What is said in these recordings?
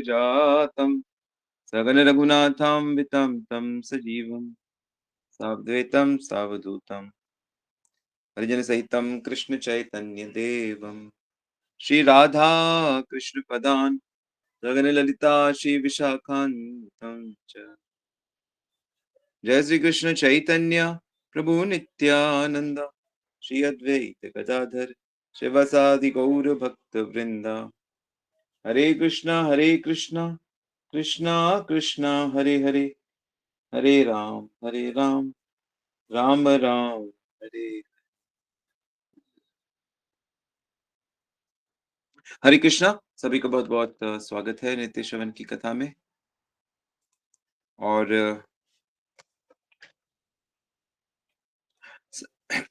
जातं सकलरघुनाथान्वितं तं सजीवं साद्वैतं सावधूतं हरिजनसहितं कृष्णचैतन्यदेवं श्रीराधा कृष्णपदान् सकलललिता श्रीविशाखान्वितं च जय श्री कृष्ण चैतन्य प्रभु नित्यानंद श्री अद्वैत गदाधर शिवसादि गौर भक्त वृंदा हरे कृष्णा कृष्णा कृष्णा हरे हरे हरे राम राम राम हरे हरे कृष्णा। सभी का बहुत बहुत स्वागत है नित्य श्रवण की कथा में। और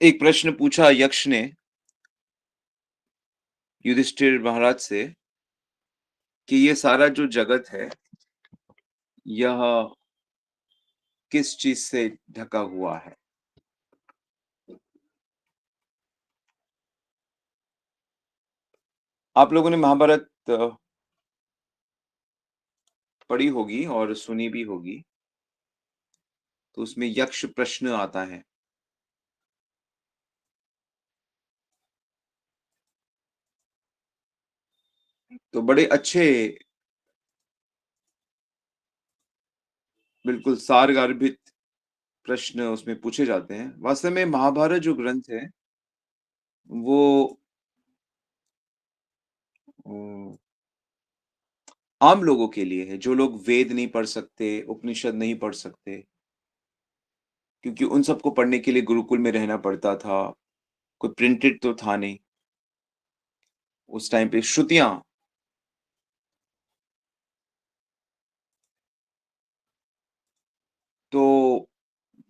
एक प्रश्न पूछा यक्ष ने युधिष्ठिर महाराज से कि ये सारा जो जगत है यह किस चीज से ढका हुआ है। आप लोगों ने महाभारत पढ़ी होगी और सुनी भी होगी, तो उसमें यक्ष प्रश्न आता है। तो बड़े अच्छे, बिल्कुल सारगार्भित प्रश्न उसमें पूछे जाते हैं। वास्तव में महाभारत जो ग्रंथ है वो आम लोगों के लिए है, जो लोग वेद नहीं पढ़ सकते, उपनिषद नहीं पढ़ सकते, क्योंकि उन सबको पढ़ने के लिए गुरुकुल में रहना पड़ता था। कोई प्रिंटेड तो था नहीं उस टाइम पे। श्रुतियां, तो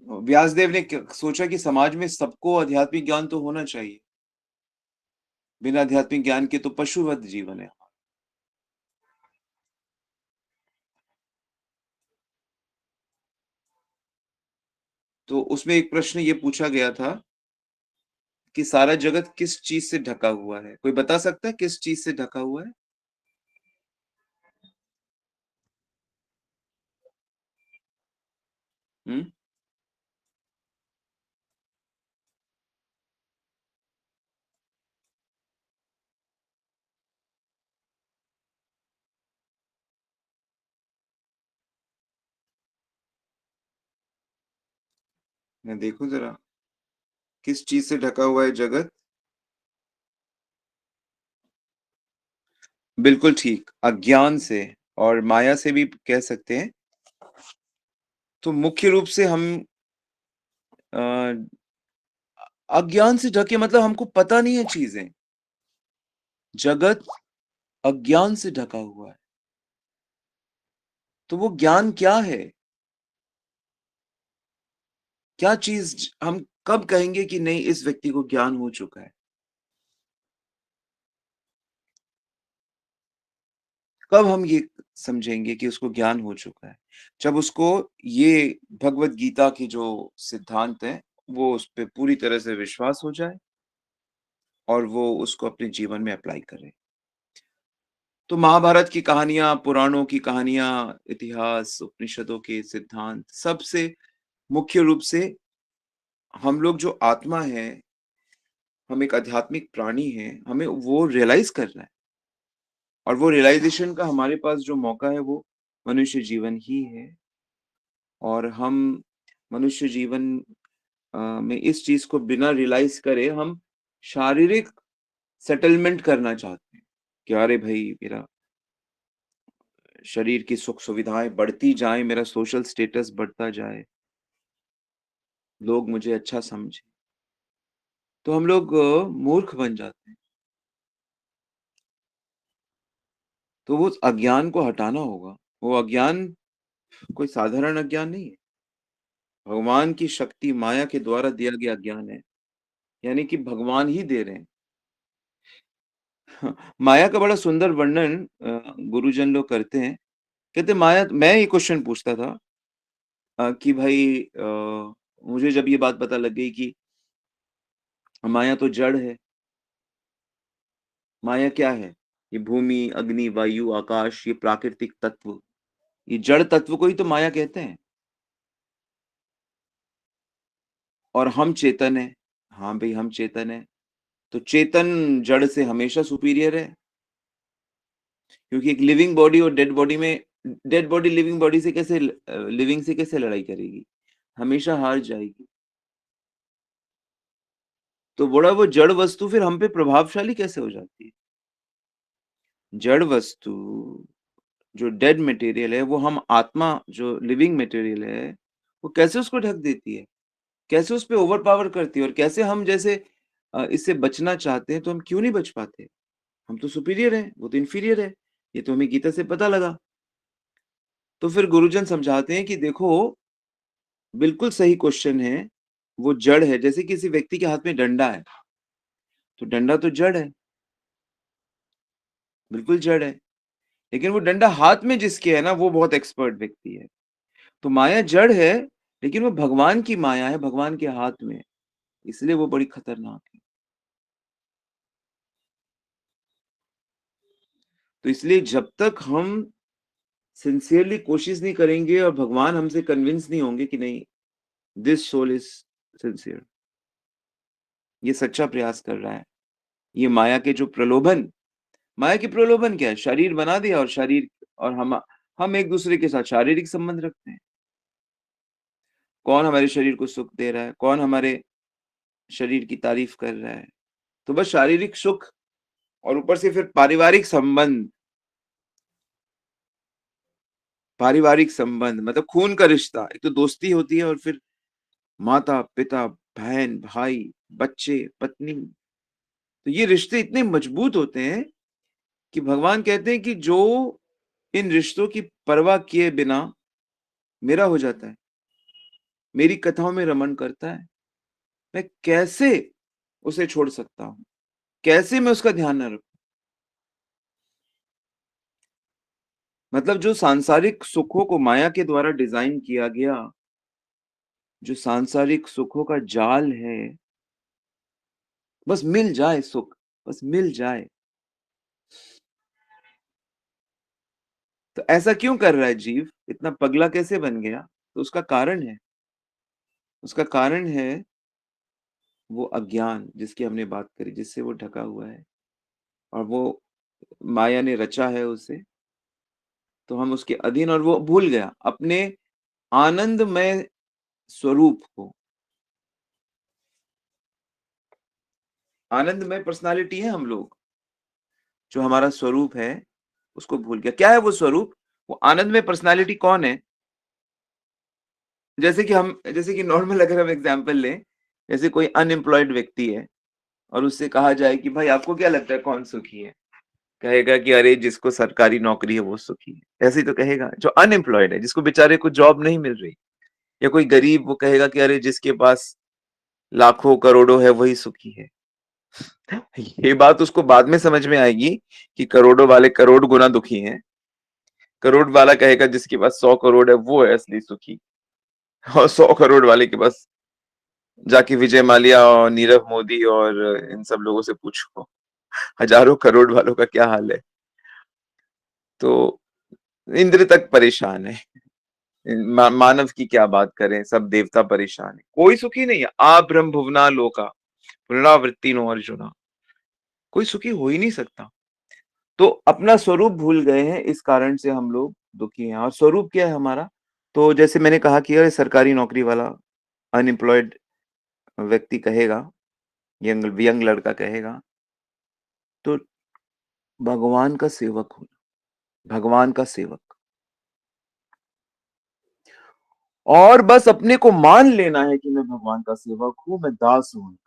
व्यासदेव ने सोचा कि समाज में सबको आध्यात्मिक ज्ञान तो होना चाहिए। बिना आध्यात्मिक ज्ञान के तो पशुवत जीवन है। तो उसमें एक प्रश्न ये पूछा गया था कि सारा जगत किस चीज से ढका हुआ है। कोई बता सकता है किस चीज से ढका हुआ है? हम्म। मैं देखूं जरा, किस चीज से ढका हुआ है जगत? बिल्कुल ठीक, अज्ञान से और माया से भी कह सकते हैं। तो मुख्य रूप से हम अ, अज्ञान से ढके, मतलब हमको पता नहीं है चीजें। जगत अज्ञान से ढका हुआ है। तो वो ज्ञान क्या है? क्या चीज हम कब कहेंगे कि नहीं इस व्यक्ति को ज्ञान हो चुका है? कब हम ये समझेंगे कि उसको ज्ञान हो चुका है? जब उसको ये भगवत गीता की जो सिद्धांत है वो उस पे पूरी तरह से विश्वास हो जाए और वो उसको अपने जीवन में अप्लाई करे। तो महाभारत की कहानियां, पुराणों की कहानियां, इतिहास, उपनिषदों के सिद्धांत, सबसे मुख्य रूप से हम लोग जो आत्मा है, हम एक आध्यात्मिक प्राणी हैं, हमें वो रियलाइज करना है। और वो रियलाइजेशन का हमारे पास जो मौका है वो मनुष्य जीवन ही है। और हम मनुष्य जीवन में इस चीज को बिना रियलाइज करे हम शारीरिक सेटलमेंट करना चाहते हैं कि अरे भाई मेरा शरीर की सुख सुविधाएं बढ़ती जाए, मेरा सोशल स्टेटस बढ़ता जाए, लोग मुझे अच्छा समझे। तो हम लोग मूर्ख बन जाते हैं। तो वो अज्ञान को हटाना होगा। वो अज्ञान कोई साधारण अज्ञान नहीं है। भगवान की शक्ति माया के द्वारा दिया गया ज्ञान है, यानी कि भगवान ही दे रहे हैं। माया का बड़ा सुंदर वर्णन गुरुजन लोग करते हैं। कहते माया, मैं ये क्वेश्चन पूछता था कि भाई मुझे जब ये बात पता लग गई कि माया तो जड़ है, माया क्या है? ये भूमि, अग्नि, वायु, आकाश, ये प्राकृतिक तत्व, ये जड़ तत्व को ही तो माया कहते हैं। और हम चेतन हैं। हाँ भई, हम चेतन हैं। तो चेतन जड़ से हमेशा सुपीरियर है, क्योंकि एक लिविंग बॉडी और डेड बॉडी लिविंग बॉडी से कैसे लिविंग से कैसे लड़ाई करेगी? हमेशा हार जाएगी। तो बड़ा वो जड़ वस्तु फिर हम पे प्रभावशाली कैसे हो जाती है? जड़ वस्तु जो डेड मटेरियल है, वो हम आत्मा जो लिविंग मटेरियल है, वो कैसे उसको ढक देती है? कैसे उस पे ओवरपावर करती है और कैसे हम जैसे इससे बचना चाहते हैं, तो हम क्यों नहीं बच पाते? हम तो सुपीरियर हैं, वो तो इंफीरियर है। ये तो हमें गीता से पता लगा। तो फिर गुरुजन समझाते हैं कि देखो, बिल्कुल सही क्वेश्चन है। वो जड़ है, जैसे किसी व्यक्ति के हाथ में डंडा है, तो डंडा तो जड़ है, बिल्कुल जड़ है। लेकिन वो डंडा हाथ में जिसके है ना, वो बहुत एक्सपर्ट व्यक्ति है। तो माया जड़ है, लेकिन वो भगवान की माया है, भगवान के हाथ में है, इसलिए वो बड़ी खतरनाक है। तो इसलिए जब तक हम सिंसियरली कोशिश नहीं करेंगे और भगवान हमसे कन्विंस नहीं होंगे कि नहीं, दिस सोल इज सिंसियर, ये सच्चा प्रयास कर रहा है, ये माया की प्रलोभन क्या है? शरीर बना दिया और शरीर और हम एक दूसरे के साथ शारीरिक संबंध रखते हैं। कौन हमारे शरीर को सुख दे रहा है? कौन हमारे शरीर की तारीफ कर रहा है? तो बस शारीरिक सुख और ऊपर से फिर पारिवारिक संबंध मतलब खून का रिश्ता। एक तो दोस्ती होती है और फिर माता, पिता, बहन, भाई, बच्चे, पत्नी। तो ये रिश्ते इतने मजबूत होते हैं कि भगवान कहते हैं कि जो इन रिश्तों की परवाह किए बिना मेरा हो जाता है, मेरी कथाओं में रमण करता है, मैं कैसे उसे छोड़ सकता हूँ? कैसे मैं उसका ध्यान न रखूँ? मतलब जो सांसारिक सुखों को माया के द्वारा डिज़ाइन किया गया, जो सांसारिक सुखों का जाल है, बस मिल जाए सुख, बस मिल जाए। तो ऐसा क्यों कर रहा है जीव? इतना पगला कैसे बन गया? तो उसका कारण है। उसका कारण है वो अज्ञान जिसकी हमने बात करी, जिससे वो ढका हुआ है और वो माया ने रचा है उसे, तो हम उसके अधीन और वो भूल गया अपने आनंदमय स्वरूप को। आनंदमय पर्सनैलिटी है हम लोग, जो हमारा स्वरूप है, उसको भूल गया। क्या है वो स्वरूप? वो आनंदमय पर्सनैलिटी कौन है? जैसे कि नॉर्मल अगर हम एग्ज़ाम्पल लें, जैसे कोई अनएम्प्लॉयड व्यक्ति है और उससे कहा जाए कि भाई आपको क्या लगता है कौन सुखी है? कहेगा कि अरे जिसको सरकारी नौकरी है वो सुखी है। ऐसे ही तो कहेगा, जो अनएम्प्लॉयड है, जिसको बेचारे को जॉब नहीं मिल रही। या कोई गरीब वो कहेगा कि अरे जिसके पास लाखों करोड़ों है वही सुखी है। ये बात उसको बाद में समझ में आएगी कि करोड़ों वाले करोड़ गुना दुखी हैं। करोड़ वाला कहेगा जिसके पास 100 करोड़ है वो है असली सुखी। और 100 करोड़ वाले के पास जाके विजय माल्या और नीरव मोदी और इन सब लोगों से पूछो, हजारों करोड़ वालों का क्या हाल है। तो इंद्र तक परेशान है। मानव की क्या बात करें, सब देवता परेशान है, कोई सुखी नहीं है। आ ब्रह्म भुवना लोका पुनरावृत्ति नो अर्जुना, कोई सुखी हो ही नहीं सकता। तो अपना स्वरूप भूल गए हैं, इस कारण से हम लोग दुखी हैं। और स्वरूप क्या है हमारा? तो जैसे मैंने कहा कि अरे सरकारी नौकरी वाला अनएम्प्लॉयड व्यक्ति कहेगा, यंग यंग लड़का कहेगा, तो भगवान का सेवक हूँ, भगवान का सेवक। और बस अपने को मान लेना है कि मैं भगवान का सेवक हूँ, मैं दास हूँ।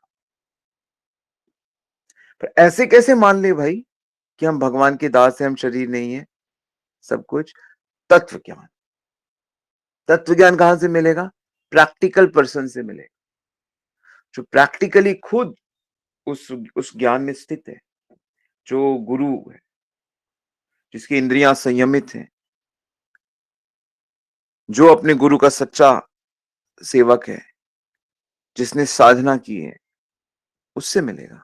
पर ऐसे कैसे मान ले भाई कि हम भगवान के दास हैं, हम शरीर नहीं है, सब कुछ? तत्व ज्ञान। तत्व ज्ञान कहां से मिलेगा? प्रैक्टिकल पर्सन से मिलेगा, जो प्रैक्टिकली खुद उस ज्ञान में स्थित है, जो गुरु है, जिसकी इंद्रियां संयमित हैं, जो अपने गुरु का सच्चा सेवक है, जिसने साधना की है, उससे मिलेगा।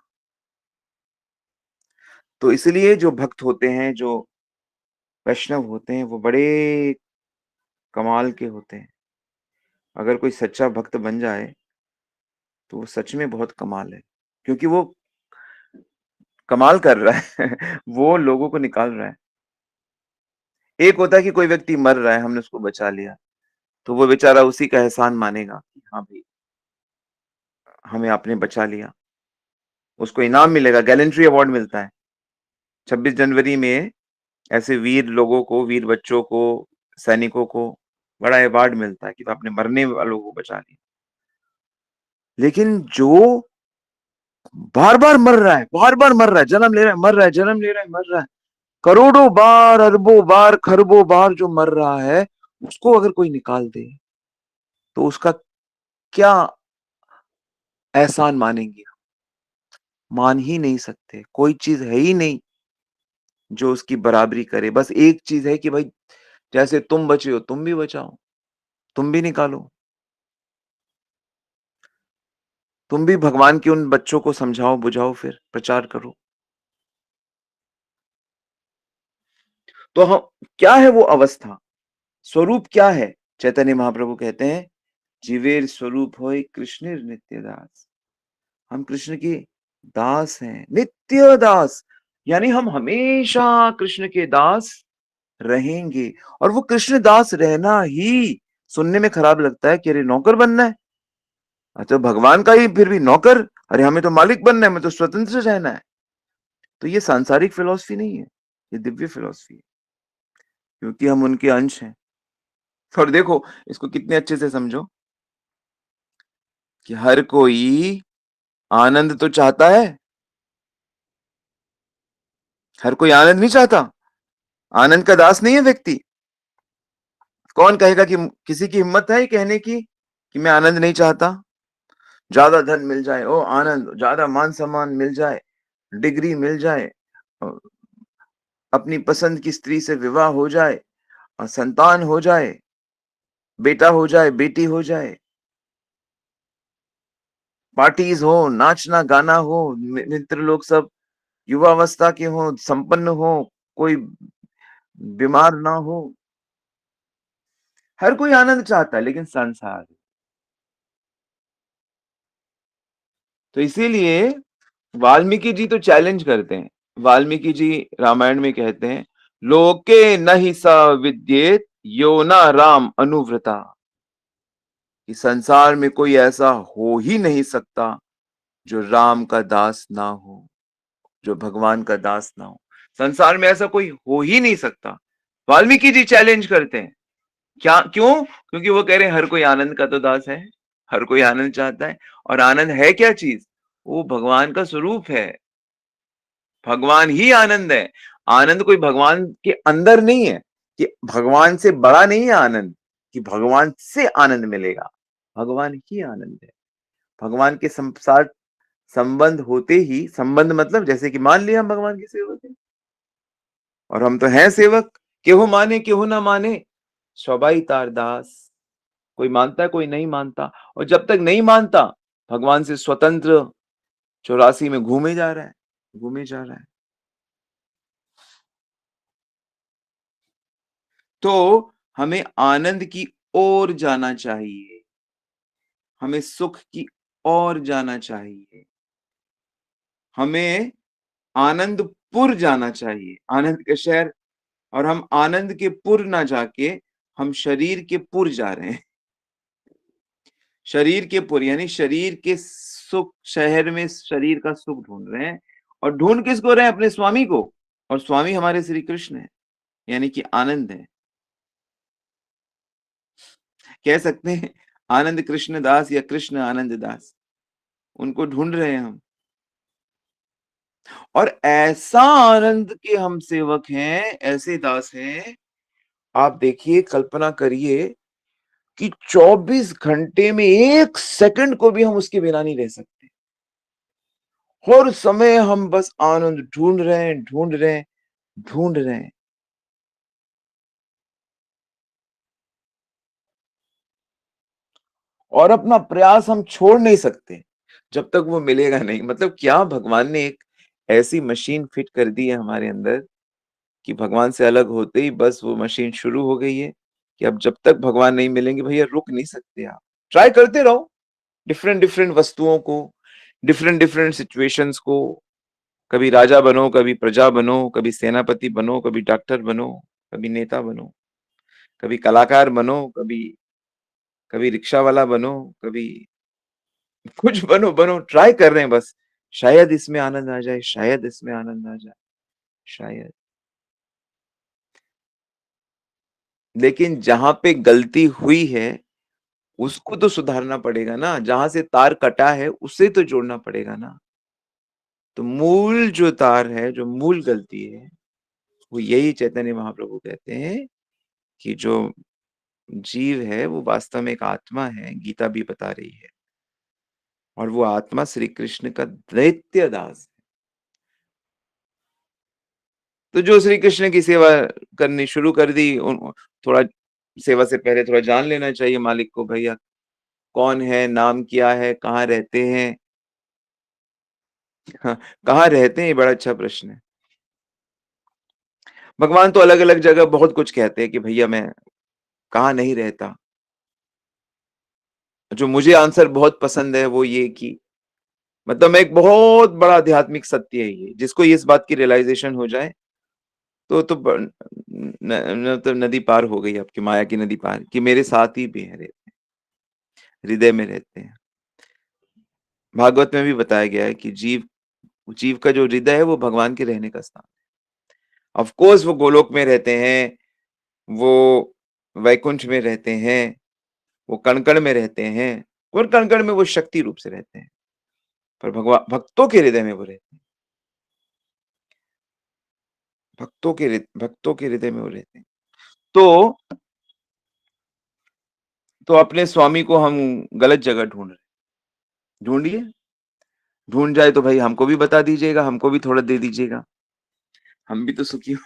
तो इसलिए जो भक्त होते हैं, जो वैष्णव होते हैं, वो बड़े कमाल के होते हैं। अगर कोई सच्चा भक्त बन जाए, तो वो सच में बहुत कमाल है। क्योंकि वो कमाल कर रहा है, वो लोगों को निकाल रहा है। एक होता है कि कोई व्यक्ति मर रहा है, हमने उसको बचा लिया, तो वो बेचारा उसी का एहसान मानेगा कि हाँ भई, हमें आपने बचा लिया। उसको इनाम मिलेगा, गैलेंट्री अवार्ड मिलता है। 26 जनवरी में ऐसे वीर लोगों को, वीर बच्चों को, सैनिकों को बड़ा अवार्ड मिलता है कि आपने मरने वालों को बचा लिया। लेकिन जो बार-बार मर रहा है, बार-बार मर रहा है, जन्म ले रहा है, मर रहा है, जन्म ले रहा है, मर रहा है, करोड़ों बार, अरबों बार, खरबों बार जो मर रहा है, उसको अगर कोई निकाल दे, तो उसका क्या एहसान मानेंगे? मान ही नहीं सकते। कोई चीज़ है ही नहीं जो उसकी बराबरी करे। बस एक चीज़ है कि भाई जैसे तुम बचे हो, तुम भी बचाओ, तुम भी निकालो। तुम भी भगवान के उन बच्चों को समझाओ, बुझाओ फिर प्रचार करो। तो ह क्या है वो अवस्था? स्वरूप क्या है? चैतन्य महाप्रभु कहते हैं, "जीवेर स्वरूप होय कृष्णेर नित्य दास।" हम कृष्ण के दास हैं, नित्य दास। यानी हम हमेशा कृष्ण के दास रहेंगे। और वो कृष्ण दास रहना ही सुनने में खराब लगता है कि अरे नौकर बनना है। अच्छा भगवान का ही फिर भी नौकर, अरे हमें तो मालिक बनना है, हमें तो स्वतंत्र रहना है। तो ये सांसारिक फिलॉसफी नहीं है, ये दिव्य फिलॉसफी है, क्योंकि हम उनके अंश हैं। और देखो, इसको कितने अच्छे से समझो कि हर कोई आनंद तो चाहता है, हर कोई आनंद नहीं चाहता। आनंद का दास नहीं है व्यक्ति। कौन कहेगा कि किसी की हिम्मत है ये कहने की कि मैं आनंद नहीं चाहता? ज्यादा धन मिल जाए, ओ आनंद, ज्यादा मान सम्मान मिल जाए, डिग्री मिल जाए, अ, अपनी पसंद की स्त्री से विवाह हो जाए, संतान हो जाए, बेटा हो जाए, बेटी हो जाए, पार्टीज हो, नाचना गाना हो, मित्र लोग सब युवावस्था के हों, संपन्न हो, कोई बीमार ना हो। हर कोई आनंद चाहता है, लेकिन संसार। तो इसीलिए वाल्मीकि जी तो चैलेंज करते हैं। वाल्मीकि जी रामायण में कहते हैं, लोके नहि स विद्येत यो न राम अनुव्रता, कि संसार में कोई ऐसा हो ही नहीं सकता जो राम का दास ना हो, जो भगवान का दास ना हो। संसार में ऐसा कोई हो ही नहीं सकता। वाल्मीकि जी चैलेंज करते हैं। क्या क्यों? क्योंकि वो कह रहे हैं हर कोई आनंद का तो दास है, हर कोई आनंद चाहता है। और आनंद है क्या चीज? वो भगवान का स्वरूप है। भगवान ही आनंद है। आनंद कोई भगवान के अंदर नहीं है, कि भगवान से बड़ा नहीं है आनंद, कि भगवान से आनंद मिलेगा। भगवान ही आनंद है। भगवान के साथ संबंध होते ही, संबंध मतलब जैसे कि मान लिया हम भगवान के सेवक हैं, और हम तो हैं सेवक, केहू माने केहू ना माने, सबाई तार दास। कोई मानता है, कोई नहीं मानता। और जब तक नहीं मानता, भगवान से स्वतंत्र 84 में घूमे जा रहा है, घूमे जा रहा है। तो हमें आनंद की ओर जाना चाहिए, हमें सुख की ओर जाना चाहिए, हमें आनंदपुर जाना चाहिए, आनंद के शहर। और हम आनंद के पुर ना जाके हम शरीर के पुर जा रहे हैं। शरीर के पुर यानी शरीर के सुख शहर में शरीर का सुख ढूंढ रहे हैं। और ढूंढ किसको रहे हैं? अपने स्वामी को। और स्वामी हमारे श्री कृष्ण है, यानी कि आनंद है। कह सकते हैं आनंद कृष्ण दास या कृष्ण आनंद दास, उनको ढूंढ रहे हैं हम। और ऐसा आनंद के हम सेवक हैं, ऐसे दास हैं। आप देखिए, कल्पना करिए कि 24 घंटे में 1 सेकंड को भी हम उसके बिना नहीं रह सकते। हर समय हम बस आनंद ढूंढ रहे हैं, ढूंढ रहे हैं, ढूंढ रहे हैं। और अपना प्रयास हम छोड़ नहीं सकते, जब तक वो मिलेगा नहीं। मतलब क्या भगवान ने एक ऐसी मशीन फिट कर दी है हमारे अंदर कि भगवान से अलग होते ही बस वो मशीन शुरू हो गई है कि अब जब तक भगवान नहीं मिलेंगे भैया रुक नहीं सकते आप। ट्राई करते रहो, डिफरेंट डिफरेंट वस्तुओं को, डिफरेंट डिफरेंट सिचुएशंस को। कभी राजा बनो, कभी प्रजा बनो, कभी सेनापति बनो, कभी डॉक्टर बनो, कभी नेता बनो, कभी कलाकार बनो, कभी कभी रिक्शा वाला बनो, कभी कुछ बनो बनो, ट्राई कर रहे हैं बस। शायद इसमें आनंद आ जाए, शायद इसमें आनंद आ जाए, शायद। लेकिन जहां पे गलती हुई है उसको तो सुधारना पड़ेगा ना, जहां से तार कटा है उसे तो जोड़ना पड़ेगा ना। तो मूल जो तार है, जो मूल गलती है, वो यही चैतन्य महाप्रभु कहते हैं कि जो जीव है वो वास्तव में एक आत्मा है, गीता भी बता रही है। और वो आत्मा श्री कृष्ण का दैत्य दास है। तो जो श्री कृष्ण की सेवा करनी शुरू कर दी, थोड़ा सेवा से पहले थोड़ा जान लेना चाहिए मालिक को, भैया कौन है, नाम क्या है, कहाँ रहते हैं। हाँ, कहाँ रहते हैं, ये बड़ा अच्छा प्रश्न है। भगवान तो अलग अलग जगह बहुत कुछ कहते हैं कि भैया मैं कहाँ नहीं रहता। जो मुझे आंसर बहुत पसंद है वो ये कि मतलब मैं एक बहुत बड़ा आध्यात्मिक सत्य है ये, जिसको इस बात की रियलाइजेशन हो जाए तो मतलब नदी पार हो गई, आपकी माया की नदी पार, कि मेरे साथ ही भी है, रहते हैं, हृदय में रहते हैं। भागवत में भी बताया गया है कि जीव जीव का जो हृदय है वो भगवान के रहने का स्थान। ऑफ कोर्स वो गोलोक में रहते हैं, वो वैकुंठ में रहते हैं, वो कण-कण में रहते हैं, और कण-कण में वो शक्ति रूप से रहते हैं, पर भक्तों के हृदय में वो रहते हैं। भक्तों के हृदय में वो रहते हैं। तो अपने स्वामी को हम गलत जगह ढूँढ रहे हैं। ढूँढिए, ढूँढ जाए तो भाई हमको भी बता दीजिएगा, हमको भी थोड़ा दे दीजिएगा। हम भी तो सुखी हो।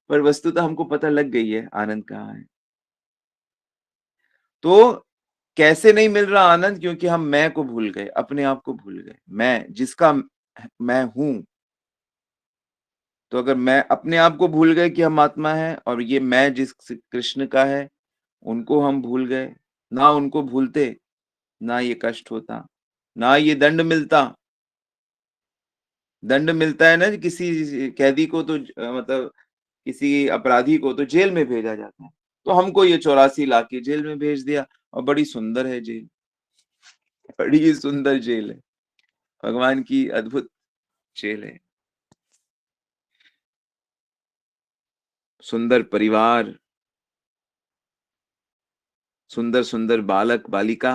पर वस्तुतः हमको पता लग गई है आनंद कहाँ है। तो कैसे नहीं मिल रहा आनंद? क्योंकि हम मैं को भूल गए, अपने आप को भूल गए। मैं जिसका मैं हूँ। तो अगर मैं अपने आप को भूल गए कि हम आत्मा हैं, और ये मैं जिस कृष्ण का है, उनको हम भूल गए। ना उनको भूलते, ना ये कष्ट होता, ना ये दंड मिलता। दंड मिलता है ना किसी कैदी को, तो मतलब किसी अपराधी को तो जेल में भेजा जाता है। तो हमको ये 84 लाख की जेल में भेज दिया, और बड़ी सुंदर है जेल, बड़ी सुंदर जेल है। भगवान की अद्भुत जेल है। सुंदर परिवार, सुंदर-सुंदर बालक, बालिका,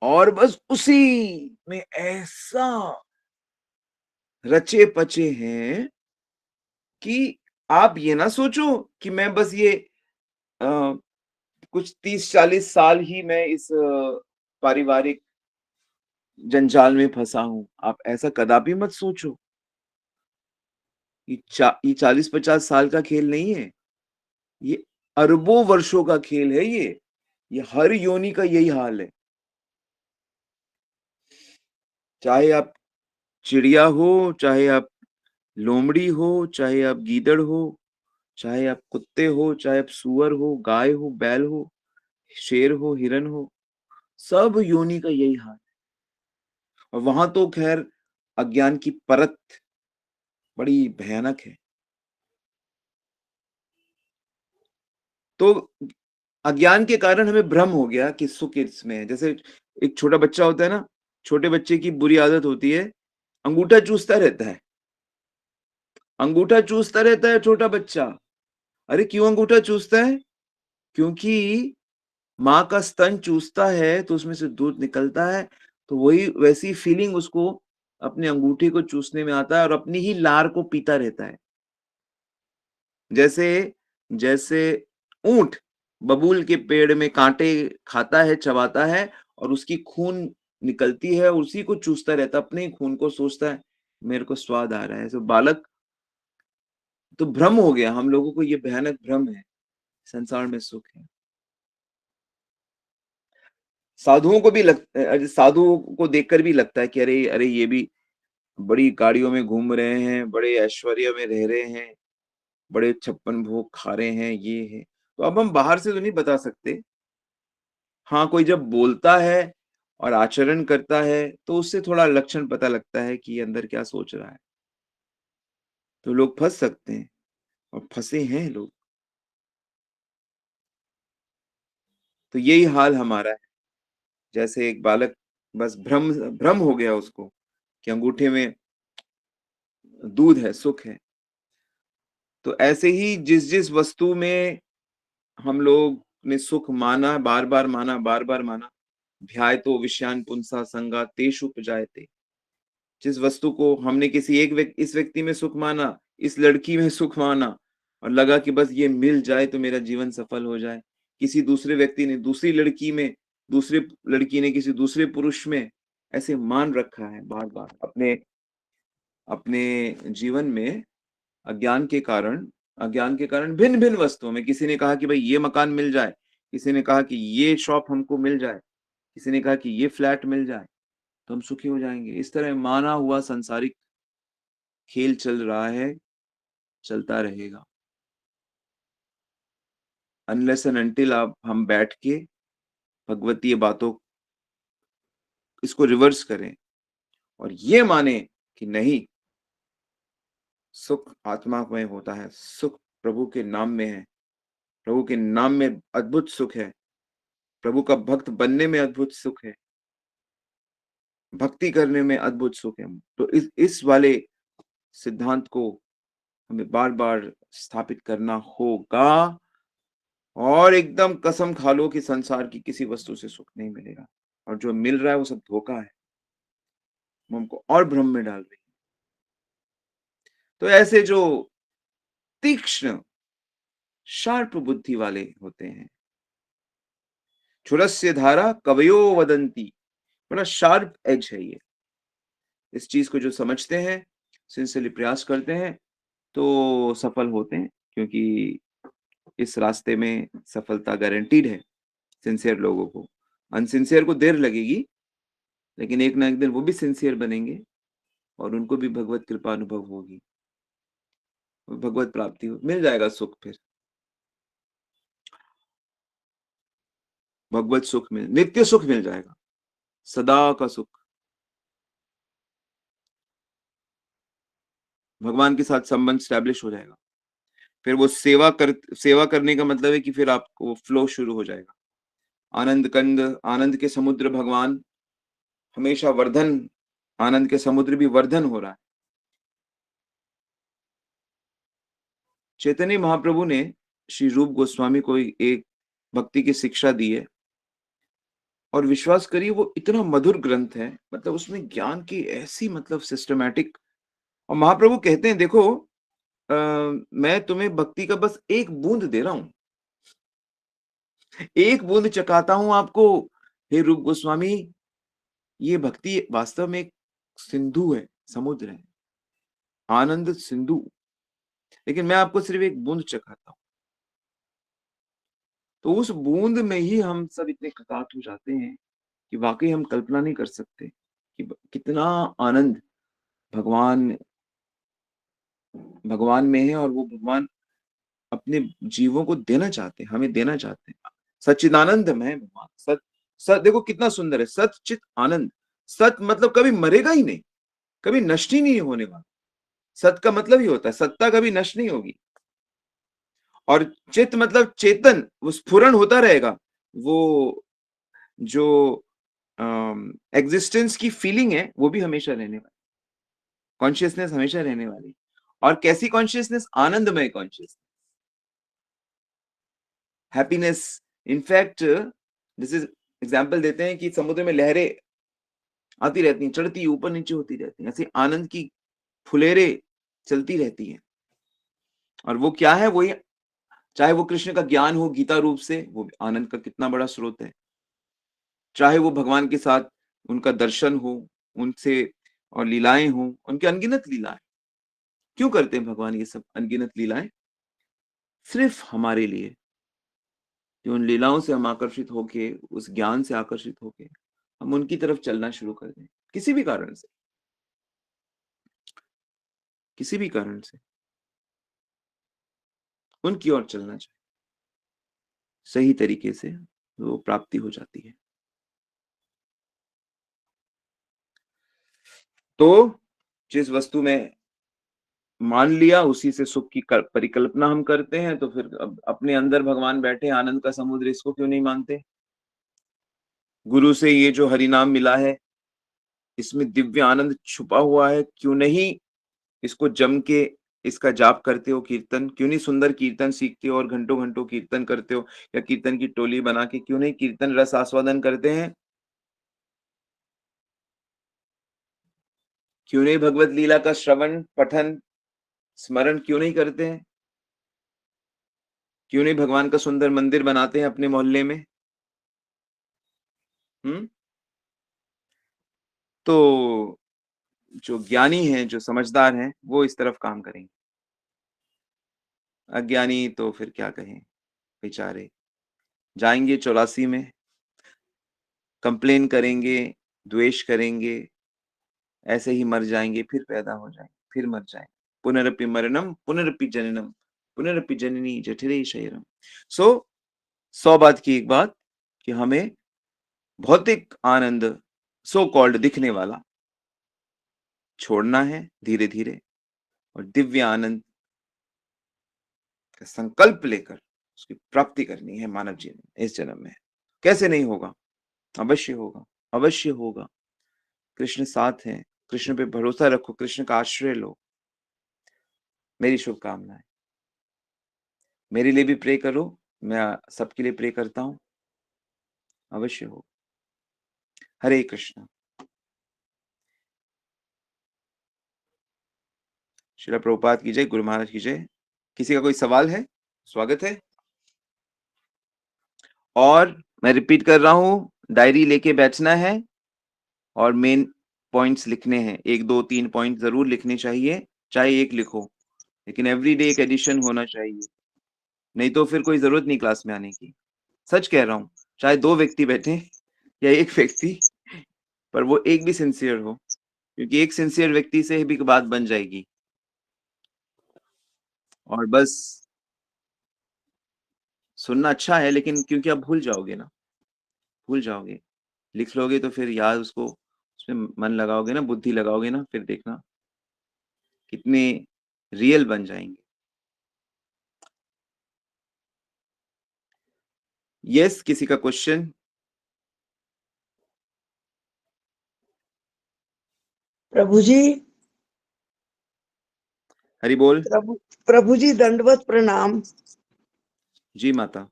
और बस उसी में ऐसा रचे-पचे हैं कि आप ये ना सोचो कि मैं बस ये अ, कुछ 30-40 साल ही मैं इस पारिवारिक जंजाल में फँसा हूँ। आप ऐसा कदापि मत सोचो। ये 40-50 साल का खेल नहीं है। ये अरबों वर्षों का खेल है ये। ये हर योनि का यही हाल है। चाहे आप चिड़िया हो, चाहे आप लोमड़ी हो, चाहे आप गीदड़ हो, चाहे आप कुत्ते हो, चाहे आप सूअर हो, गाय हो, बैल हो, शेर हो, हिरन हो, सब योनि का यही हाल है। और वहां तो खैर अज्ञान की परत बड़ी भयानक है। तो अज्ञान के कारण हमें भ्रम हो गया कि सुख इसमें है। जैसे एक छोटा बच्चा होता है ना, छोटे बच्चे की बुरी आदत होती है, अंगूठा चूसता रहता है। अंगूठा चूसता रहता है छोटा बच्चा। अरे क्यों अंगूठा चूसता है? क्योंकि माँ का स्तन चूसता है तो उसमें से दूध निकलता है, तो वही वैसी फीलिंग उसको अपने अंगूठे को चूसने में आता है, और अपनी ही लार को पीता रहता है। जैसे जैसे ऊंट बबूल के पेड़ में कांटे खाता है, चबाता है, और उसकी खून निकलती है, उसी को चूसता रहता है, अपने ही खून को सोचता है मेरे को स्वाद आ रहा है। तो बालक, तो भ्रम हो गया हम लोगों को, ये भयानक भ्रम है, संसार में सुख है। साधुओं को भी साधुओं को देखकर भी लगता है कि अरे, अरे ये भी बड़ी गाड़ियों में घूम रहे हैं, बड़े ऐश्वर्य में रह रहे हैं, बड़े छप्पन भोग खा रहे हैं, ये है। तो अब हम बाहर से तो नहीं बता सकते। हाँ, कोई जब बोलता है और आचरण करता है, तो उससे थोड़ा लक्षण पता लगता है कि ये अंदर क्या सोच रहा है। तो लोग फँस सकते हैं और फँसे हैं लोग। तो यही हाल हमारा है। जैसे एक बालक बस भ्रम भ्रम हो गया उसको कि अंगूठे में दूध है, सुख है। तो ऐसे ही जिस-जिस वस्तु में हम लोग ने सुख माना, बार-बार माना, बार-बार माना, ध्यायतो विषयान् पुंसा संगात् तेषु उपजायते। जिस वस्तु को हमने किसी एक इस व्यक्ति में सुख माना, इस लड़की में सुख माना और लगा कि बस ये मिल जाए तो मेरा जीवन सफल हो जाए। किसी दूसरे व्यक्ति ने दूसरी लड़की में, दूसरे लड़की ने किसी दूसरे पुरुष में ऐसे मान रखा है बार-बार अपने अपने जीवन में अज्ञान के कारण भिन्न-भिन्न वस्तुओं में किसी ने कहा कि भई ये मकान मिल जाए, किसी ने कहा कि ये शॉप हमको मिल जाए, किसी ने कहा कि ये फ्लैट मिल जाए, तो हम सुखी हो जाएँगे। इस तरह माना हुआ सांसारिक खेल चल रहा है, चलता रहेगा। अनलेस एंड अंटिल आप हम बैठ के भगवतीय बातों इसको रिवर्स करें और ये माने कि नहीं, सुख आत्मा में होता है, सुख प्रभु के नाम में है, प्रभु के नाम में अद्भुत सुख है, प्रभु का भक्त बनने में अद्भुत सुख है, भक्ति करने में अद्भुत सुख है। तो इस वाले सिद्धांत को हमें बार-बार स्थापित करना होगा और एकदम कसम खा लो कि संसार की किसी वस्तु से सुख नहीं मिलेगा और जो मिल रहा है वो सब धोखा है, वो हमको और भ्रम में डाल रही है। तो ऐसे जो तीक्ष्ण, शार्प बुद्धि वाले होते हैं, क्षुरस्य धारा कवयो वदन्ति, बड़ा शार्प एज है ये। इस चीज को जो समझते हैं, सिंसियरली प्रयास करते हैं, तो सफल होते हैं क्योंकि इस रास्ते में सफलता गारंटीड है सिंसियर लोगों को। अनसिंसियर को देर लगेगी, लेकिन एक ना एक दिन वो भी सिंसियर बनेंगे और उनको भी भगवत कृपा अनुभव होगी। भगवत प्राप्ति हो मिल जाएगा सुख फिर। भगवत सुख मिल नित्य सुख मिल जाएगा, सदा का सुख। भगवान के साथ संबंध स्टैब्लिश हो जाएगा। फिर वो सेवा करने का मतलब है कि फिर आपको फ्लो शुरू हो जाएगा। आनंद कंद, आनंद के समुद्र भगवान हमेशा वर्धन, आनंद के समुद्र भी वर्धन हो रहा है। चैतन्य महाप्रभु ने श्री रूप गोस्वामी को एक भक्ति की शिक्षा दी है और विश्वास करिए वो इतना मधुर ग्रंथ है, मतलब उसमें ज्ञान की ऐसी मतलब सिस्टमैटिक। और महाप्रभु कहते हैं देखो, अ, मैं तुम्हें भक्ति का बस एक बूंद दे रहा हूँ, एक बूंद चखाता हूँ आपको। हे रूप गोस्वामी, ये भक्ति वास्तव में एक सिंधु है, समुद्र है, आनंद सिंधु, लेकिन मैं आपको सिर्फ एक बूंद चखाता हूँ। तो उस बूंद में ही हम सब इतने कृतार्थ हो जाते हैं कि वाकई हम कल्पना नहीं कर सकते कि कितना आनंद भगवान भगवान में है और वो भगवान अपने जीवों को देना चाहते हैं, हमें देना चाहते हैं। सच्चिदानंदमय है भगवान। सत सत देखो कितना सुंदर है, सत चित आनंद। सत मतलब कभी मरेगा ही नहीं, कभी नष्ट ही नहीं होने वाला। सत का मतलब ही होता है सत्ता कभी नष्ट नहीं होगी। और चित मतलब चेतन, वो स्फुरण होता रहेगा। वो जो एग्जिस्टेंस की फीलिंग है वो भी हमेशा रहने वाली, कॉन्शियसनेस हमेशा रहने वाली। और कैसी कॉन्शियसनेस? आनंदमय consciousness, happiness. In fact this is example देते हैं कि समुद्र में लहरें आती रहती हैं, चढ़ती ऊपर नीचे होती रहती हैं, ऐसे आनंद की फुलेरें चलती रहती हैं। और वो क्या है? वही, चाहे वो कृष्ण का ज्ञान हो गीता रूप से, वो आनंद का कितना बड़ा स्रोत है। चाहे वो भगवान के साथ उनका दर्शन हो, उनसे और लीलाएं हो, उनके अनगिनत लीलाएं। क्यों करते हैं भगवान ये सब अनगिनत लीलाएं? सिर्फ हमारे लिए, कि उन लीलाओं से हम आकर्षित होके, उस ज्ञान से आकर्षित होके हम उनकी तरफ चलना शुरू कर दें, किसी भी कारण से, किसी भी कारण से उनकी ओर चलना चाहिए, सही तरीके से वो प्राप्ति हो जाती है। तो जिस वस्तु में मान लिया उसी से सुख की परिकल्पना हम करते हैं, तो फिर अब अपने अंदर भगवान बैठे आनंद का समुद्र, इसको क्यों नहीं मानते? गुरु से ये जो हरि नाम मिला है, इसमें दिव्य आनंद छुपा हुआ है, क्यों नहीं इसको जम के इसका जाप करते हो, कीर्तन क्यों नहीं, सुंदर कीर्तन सीखते हो और घंटों घंटों कीर्तन करते हो, या कीर्तन की टोली बना के क्यों नहीं कीर्तन रस आस्वादन करते हैं? क्यों नहीं भगवत लीला का श्रवण पठन स्मरण क्यों नहीं करते हैं? क्यों नहीं भगवान का सुंदर मंदिर बनाते हैं अपने मोहल्ले में? तो जो ज्ञानी हैं, जो समझदार हैं, वो इस तरफ काम करेंगे। अज्ञानी तो फिर क्या कहें, बेचारे जाएंगे 84 में, कंप्लेन करेंगे, द्वेष करेंगे, ऐसे ही मर जाएंगे, फिर पैदा हो जाएंगे, फिर मर जाएंगे। पुनरपि मरणम पुनरपि जननम पुनरपि जननी जठरे शयनम। सो 100 बात की एक बात कि हमें भौतिक आनंद, सो कॉल्ड दिखने वाला, छोड़ना है धीरे धीरे, और दिव्य आनंद का संकल्प लेकर उसकी प्राप्ति करनी है मानव जीवन में, इस जन्म में। कैसे नहीं होगा? अवश्य होगा, अवश्य होगा। कृष्ण साथ हैं, कृष्ण पे भरोसा रखो, कृष्ण का आश्रय लो। मेरी शुभकामनाएं। मेरे लिए भी प्रे करो, मैं सबके लिए प्रे करता हूं, अवश्य हो। हरे कृष्ण। श्रील प्रभुपाद की जय, गुरु महाराज की जय। किसी का कोई सवाल है? स्वागत है। और मैं रिपीट कर रहा हूं, डायरी लेके बैठना है और मेन पॉइंट्स लिखने हैं, 1 2 3 पॉइंट जरूर लिखने चाहिए, चाहे एक लिखो, लेकिन एवरीडे एक एडिशन होना चाहिए, नहीं तो फिर कोई जरूरत नहीं क्लास में आने की। सच कह रहा हूं, चाहे 2 व्यक्ति बैठे या 1 व्यक्ति, पर वो एक भी सिंसियर हो, क्योंकि एक सिंसियर व्यक्ति से भी बात बन जाएगी। और बस सुनना अच्छा है, लेकिन क्योंकि आप भूल जाओगे ना, भूल जाओगे। लिख लोगे तो फिर याद उसको, उसमें मन लगाओगे ना, बुद्धि लगाओगे ना, फिर देखना कितने रियल बन जाएंगे। यस, किसी का क्वेश्चन? प्रभु जी, हरि बोल। प्रभु जी दंडवत प्रणाम। जी माता।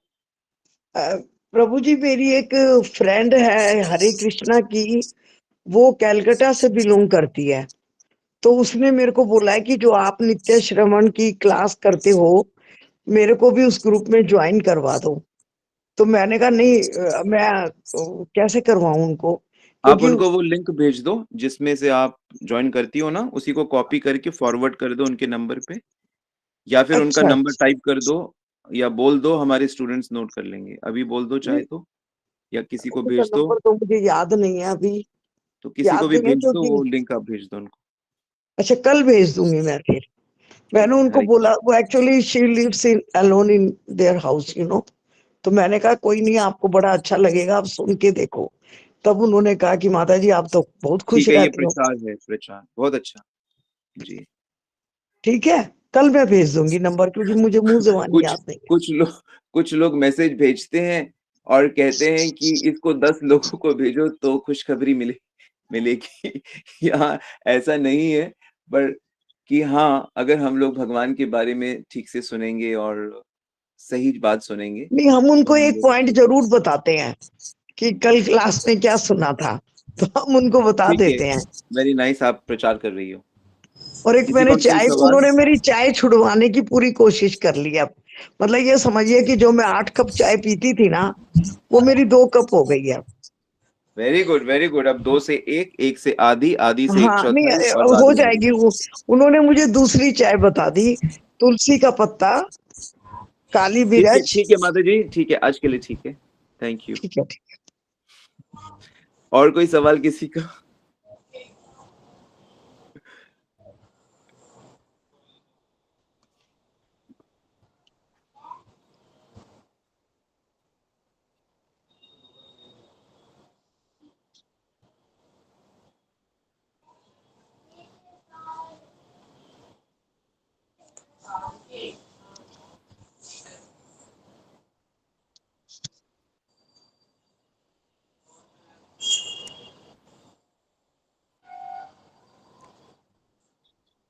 प्रभु जी, मेरी एक फ्रेंड है हरे कृष्णा की, वो कैलकाटा से बिलोंग करती है, तो उसने मेरे को बोला है कि जो आप नित्य श्रवण की क्लास करते हो, मेरे को भी उस ग्रुप में ज्वाइन करवा दो। तो मैंने कहा नहीं, मैं कैसे करवाऊं उनको, आप क्योंकि उनको वो लिंक भेज दो जिसमें से आप ज्वाइन करती हो ना, उसी को कॉपी करके फॉरवर्ड कर दो उनके नंबर पे, या फिर उनका अच्छा नंबर टाइप कर दो, या बोल दो, हमारे स्टूडेंट्स नोट कर लेंगे। अभी बोल दो चाहे नहीं, तो, या किसी को उनका भेज दो। नंबर तो मुझे याद नहीं है अभी। तो किसी को याद भी नहीं है भेज दो, क्योंकि, वो लिंक आप भेज दो उनको। अच्छा कल भेज दूंगी मैं फिर। ठीक मैंने है, उनको हरे बोला, कृष्ण। वो actually she lives in alone in their house, तो मैंने कहा कोई नहीं, आपको बड़ा अच्छा लगेगा, आप सुन के देखो। तब उन्होंने कहा कि माता जी आप तो बहुत खुश ठीक है, ये रहती हो। प्रचार है, प्रचार बहुत अच्छा। जी। ठीक है, कल मैं भेज दूंगी नंबर, क्योंकि मुझे मुंह जबानी कुछ याद नहीं है। कुछ लोग कुछ लोग मैसेज भेजते हैं और कहते हैं कि इसको 10 लोगों को भेजो तो खुशखबरी मिलेगी। यहाँ ऐसा नहीं है, पर कि हाँ, अगर हम लोग भगवान के बारे में ठीक से सुनेंगे और सही बात सुनेंगे, नहीं, हम तो उनको हम एक लोग। पॉइंट जरूर बताते हैं कि कल क्लास में क्या सुना था, तो हम उनको बता ठीक है, देते हैं। वेरी नाइस, आप प्रचार कर रही हो। और एक किसी मैंने का कोई चाय, सवाल? उन्होंने मेरी चाय छुड़वाने की पूरी कोशिश कर ली। अब मतलब ये समझिए कि जो मैं 8 कप चाय पीती थी ना, वो मेरी 2 कप हो गई है। Very good, very good. अब 2 से 1, 1 से आधी, आधी से एक हाँ नहीं, चौथाई और हो ज्यादा नहीं। जाएगी वो। उन्होंने मुझे दूसरी चाय बता दी, तुलसी का पत्ता काली ठीक है, बीरज। ठीक है माता जी, ठीक है, आज के लिए ठीक है। Thank you. ठीक है, ठीक है। और कोई सवाल किसी का?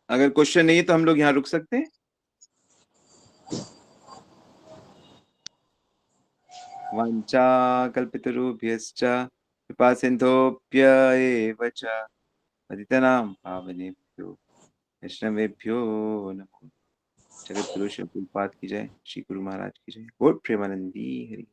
अगर क्वेश्चन नहीं है तो हम लोग यहाँ रुक सकते हैं। वाञ्छा कल्पतरुभ्यश्च कृपा सिन्धुभ्य एव च पतितानां पावनेभ्यो वैष्णवेभ्यो नमो। जगत गुरु शिव प्रभुपाद की जय, श्री गुरु महाराज की जय, गौर प्रेमानंदी हरि।